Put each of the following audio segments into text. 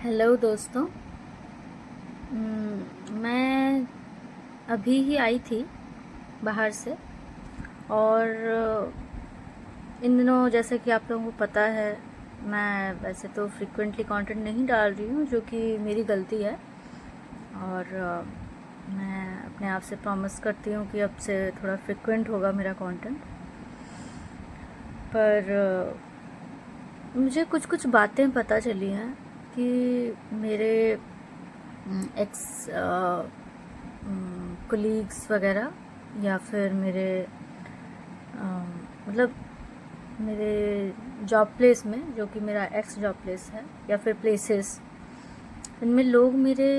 Hello दोस्तों। मैं अभी ही आई थी बाहर से। और इन दिनों जैसे कि आप लोगों को पता है, मैं वैसे तो फ्रिक्वेंटली कंटेंट नहीं डाल रही हूँ, जो कि मेरी गलती है। और मैं अपने आप से प्रॉमिस करती हूँ कि अब से थोड़ा फ्रिक्वेंट होगा मेरा कंटेंट। पर मुझे कुछ कुछ बातें पता चली हैं कि मेरे एक्स कोलीग्स वगैरह, या फिर मेरे मतलब मेरे जॉब प्लेस में, जो कि मेरा एक्स जॉब प्लेस है, या फिर प्लेसेस, इनमें लोग मेरे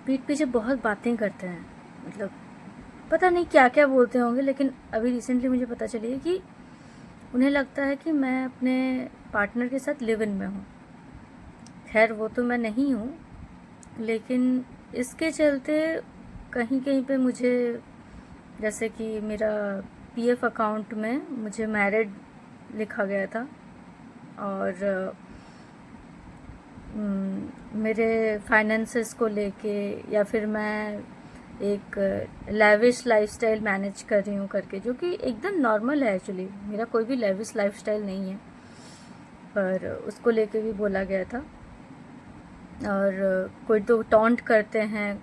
पीठ पीछे बहुत बातें करते हैं। मतलब पता नहीं क्या क्या बोलते होंगे, लेकिन अभी रिसेंटली मुझे पता चली है कि उन्हें लगता है कि मैं अपने पार्टनर के साथ लिव इन में हूँ। खैर वो तो मैं नहीं हूँ, लेकिन इसके चलते कहीं कहीं पे मुझे, जैसे कि मेरा पीएफ अकाउंट में मुझे मैरिड लिखा गया था, और मेरे फाइनेंसेस को लेके, या फिर मैं एक लेविश लाइफस्टाइल मैनेज कर रही हूँ करके, जो कि एकदम नॉर्मल है। एक्चुअली मेरा कोई भी लेविश लाइफस्टाइल नहीं है, पर उसको लेके भी बोला गया था। और कोई तो टॉन्ट करते हैं,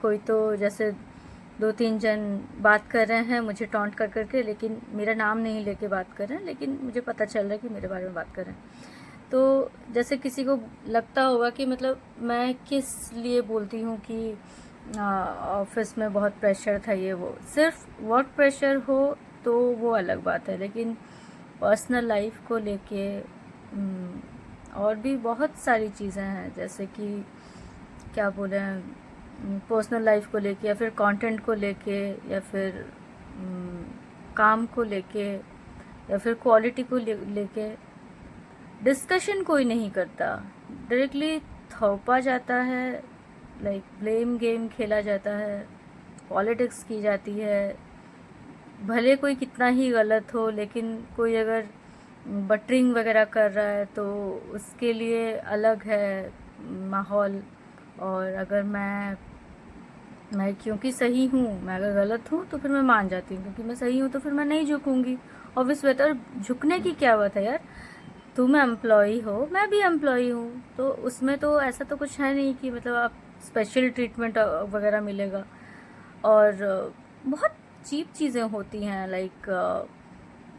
कोई तो जैसे दो तीन जन बात कर रहे हैं मुझे टॉन्ट कर करके, लेकिन मेरा नाम नहीं लेके बात कर रहे हैं, लेकिन मुझे पता चल रहा है कि मेरे बारे में बात कर रहे हैं। तो जैसे किसी को लगता होगा कि मतलब मैं किस लिए बोलती हूँ कि ऑफिस में बहुत प्रेशर था, ये वो सिर्फ वर्क प्रेशर हो तो वो अलग बात है, लेकिन पर्सनल लाइफ को लेके और भी बहुत सारी चीज़ें हैं, जैसे कि क्या बोले, पर्सनल लाइफ को लेके, या फिर कंटेंट को लेके, या फिर काम को लेके, या फिर क्वालिटी को लेके डिस्कशन कोई नहीं करता। डायरेक्टली थोपा जाता है, लाइक ब्लेम गेम खेला जाता है, पॉलिटिक्स की जाती है। भले कोई कितना ही गलत हो, लेकिन कोई अगर बटरिंग वगैरह कर रहा है तो उसके लिए अलग है माहौल। और अगर मैं क्योंकि सही हूँ, मैं अगर गलत हूँ तो फिर मैं मान जाती हूँ, क्योंकि मैं सही हूँ तो फिर मैं नहीं झुकूंगी। ऑब्वियस बात है। और झुकने की क्या बात है यार, तुम एम्प्लॉई हो, मैं भी एम्प्लॉई हूँ, तो उसमें तो ऐसा तो कुछ है नहीं कि मतलब आप स्पेशल ट्रीटमेंट वगैरह मिलेगा। और बहुत चीप चीज़ें होती हैं, लाइक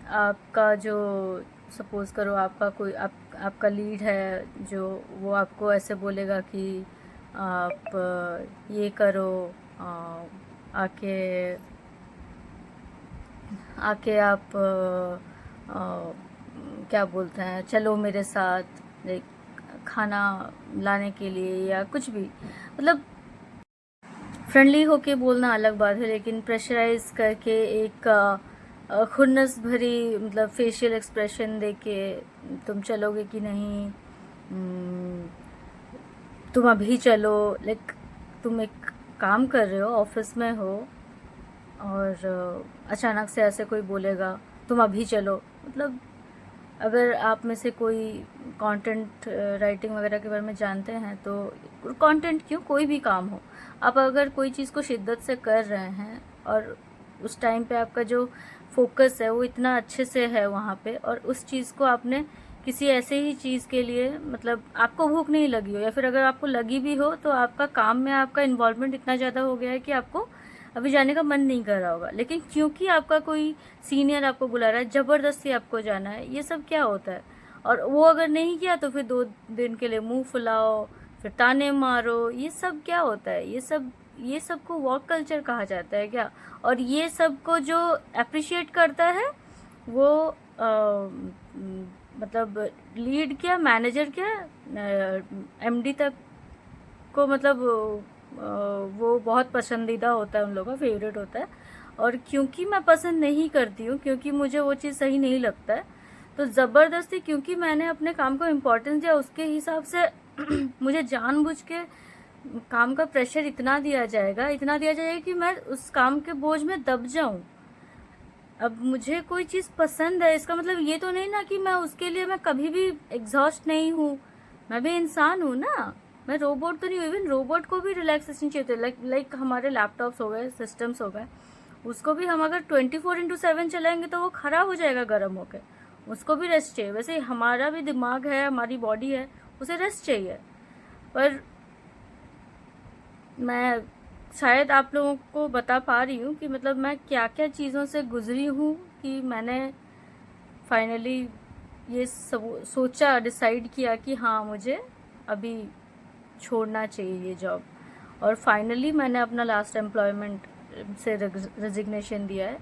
आपका जो, सपोज़ करो आपका कोई आपका लीड है, जो वो आपको ऐसे बोलेगा कि आप ये करो, आके आके आप क्या बोलते हैं, चलो मेरे साथ, लाइक खाना लाने के लिए या कुछ भी। मतलब फ्रेंडली होके बोलना अलग बात है, लेकिन प्रेशराइज करके एक खुन्नस भरी, मतलब फेशियल एक्सप्रेशन देके तुम चलोगे कि नहीं, तुम अभी चलो। लाइक तुम एक काम कर रहे हो, ऑफिस में हो, और अचानक से ऐसे कोई बोलेगा तुम अभी चलो। मतलब अगर आप में से कोई कंटेंट राइटिंग वगैरह के बारे में जानते हैं, तो कंटेंट क्यों, कोई भी काम हो, आप अगर कोई चीज़ को शिद्दत से कर रहे हैं, और उस टाइम पे आपका जो फोकस है वो इतना अच्छे से है वहाँ पे, और उस चीज़ को आपने किसी ऐसे ही चीज़ के लिए, मतलब आपको भूख नहीं लगी हो, या फिर अगर आपको लगी भी हो, तो आपका काम में आपका इन्वॉल्वमेंट इतना ज़्यादा हो गया है कि आपको अभी जाने का मन नहीं कर रहा होगा, लेकिन क्योंकि आपका कोई सीनियर आपको बुला रहा है, ज़बरदस्ती आपको जाना है, ये सब क्या होता है। और वो अगर नहीं किया तो फिर 2 दिन के लिए मुंह फुलाओ, फिर ताने मारो, ये सब क्या होता है। ये सब को वर्क कल्चर कहा जाता है क्या। और ये सब को जो अप्रिशिएट करता है वो मतलब लीड क्या, मैनेजर क्या, एमडी तक को, मतलब वो बहुत पसंदीदा होता है, उन लोगों का फेवरेट होता है। और क्योंकि मैं पसंद नहीं करती हूँ, क्योंकि मुझे वो चीज़ सही नहीं लगता है, तो ज़बरदस्ती, क्योंकि मैंने अपने काम को इम्पोर्टेंस दिया, उसके हिसाब से मुझे जानबूझ के काम का प्रेशर इतना दिया जाएगा कि मैं उस काम के बोझ में दब जाऊं। अब मुझे कोई चीज़ पसंद है, इसका मतलब ये तो नहीं ना कि मैं उसके लिए मैं कभी भी एग्जॉस्ट नहीं हूँ। मैं भी इंसान हूँ ना, मैं रोबोट तो नहीं हूँ। इवन रोबोट को भी रिलैक्सेशन चाहिए होता है, लाइक हमारे लैपटॉप्स हो गए, सिस्टम्स हो गए, उसको भी हम अगर 24/7 चलाएंगे तो वो खराब हो जाएगा गर्म होकर, उसको भी रेस्ट चाहिए। वैसे हमारा भी दिमाग है, हमारी बॉडी है, उसे रेस्ट चाहिए। पर मैं शायद आप लोगों को बता पा रही हूँ कि मतलब मैं क्या क्या चीज़ों से गुजरी हूँ कि मैंने फाइनली ये सब सोचा, डिसाइड किया कि हाँ मुझे अभी छोड़ना चाहिए ये जॉब। और फाइनली मैंने अपना लास्ट एम्प्लॉयमेंट से रेजिग्नेशन दिया है।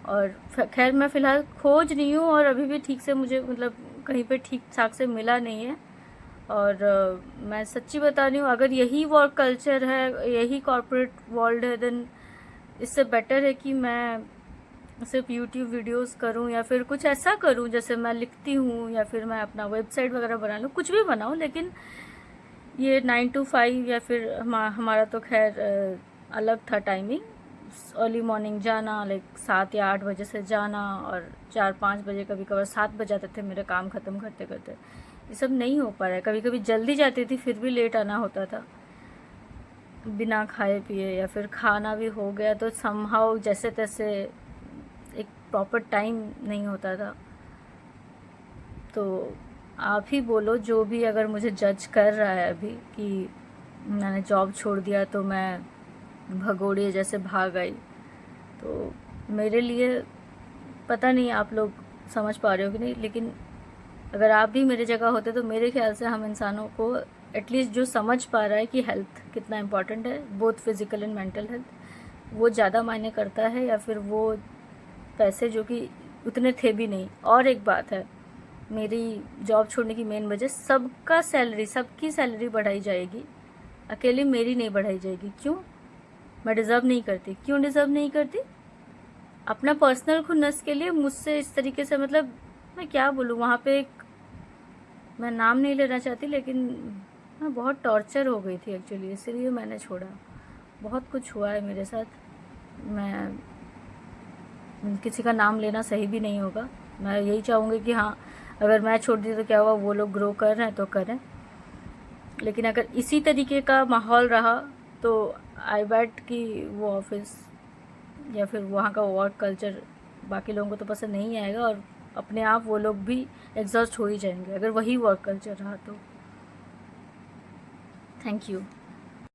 और खैर मैं फ़िलहाल खोज रही हूँ, और अभी भी ठीक से मुझे मतलब कहीं पे ठीक ठाक से मिला नहीं है। और मैं सच्ची बता रही हूँ, अगर यही वर्क कल्चर है, यही कॉर्पोरेट वर्ल्ड है, देन इससे बेटर है कि मैं सिर्फ यूट्यूब वीडियोस करूं, या फिर कुछ ऐसा करूं जैसे मैं लिखती हूं, या फिर मैं अपना वेबसाइट वगैरह बना लूं, कुछ भी बनाऊं। लेकिन ये 9 to 5, या फिर हमारा तो खैर अलग था टाइमिंग, अर्ली मॉर्निंग जाना, लाइक 7 या 8 बजे से जाना, और 4-5 बजे, कभी कभार 7 बज जाते थे मेरे काम ख़त्म करते करते। ये सब नहीं हो पा रहा है। कभी कभी जल्दी जाती थी फिर भी लेट आना होता था बिना खाए पिए, या फिर खाना भी हो गया तो समहाउ जैसे तैसे, एक प्रॉपर टाइम नहीं होता था। तो आप ही बोलो, जो भी अगर मुझे जज कर रहा है अभी कि मैंने जॉब छोड़ दिया तो मैं भगोड़े जैसे भाग आई, तो मेरे लिए पता नहीं आप लोग समझ पा रहे हो कि नहीं, लेकिन अगर आप भी मेरी जगह होते तो मेरे ख्याल से हम इंसानों को एटलीस्ट जो समझ पा रहा है कि हेल्थ कितना इम्पोर्टेंट है, both physical and mental health, वो ज़्यादा मायने करता है, या फिर वो पैसे जो कि उतने थे भी नहीं। और एक बात है, मेरी जॉब छोड़ने की मेन वजह, सबकी सैलरी बढ़ाई जाएगी, अकेले मेरी नहीं बढ़ाई जाएगी। क्यों? मैं डिज़र्व नहीं करती। क्यों डिज़र्व नहीं करती? अपना पर्सनल खुन्नस के लिए मुझसे इस तरीके से, मतलब मैं क्या बोलूँ, वहाँ पे एक, मैं नाम नहीं लेना चाहती, लेकिन मैं बहुत टॉर्चर हो गई थी एक्चुअली, इसलिए मैंने छोड़ा। बहुत कुछ हुआ है मेरे साथ, मैं किसी का नाम लेना सही भी नहीं होगा। मैं यही चाहूँगी कि हाँ, अगर मैं छोड़ दी तो क्या हुआ, वो लोग ग्रो कर रहे हैं तो करें। लेकिन अगर इसी तरीके का माहौल रहा तो आई बैट कि वो ऑफिस या फिर वहाँ का वर्क कल्चर बाकी लोगों को तो पसंद नहीं आएगा, और अपने आप वो लोग भी एग्जॉस्ट हो ही जाएंगे अगर वही वर्क कल्चर रहा तो। Thank you.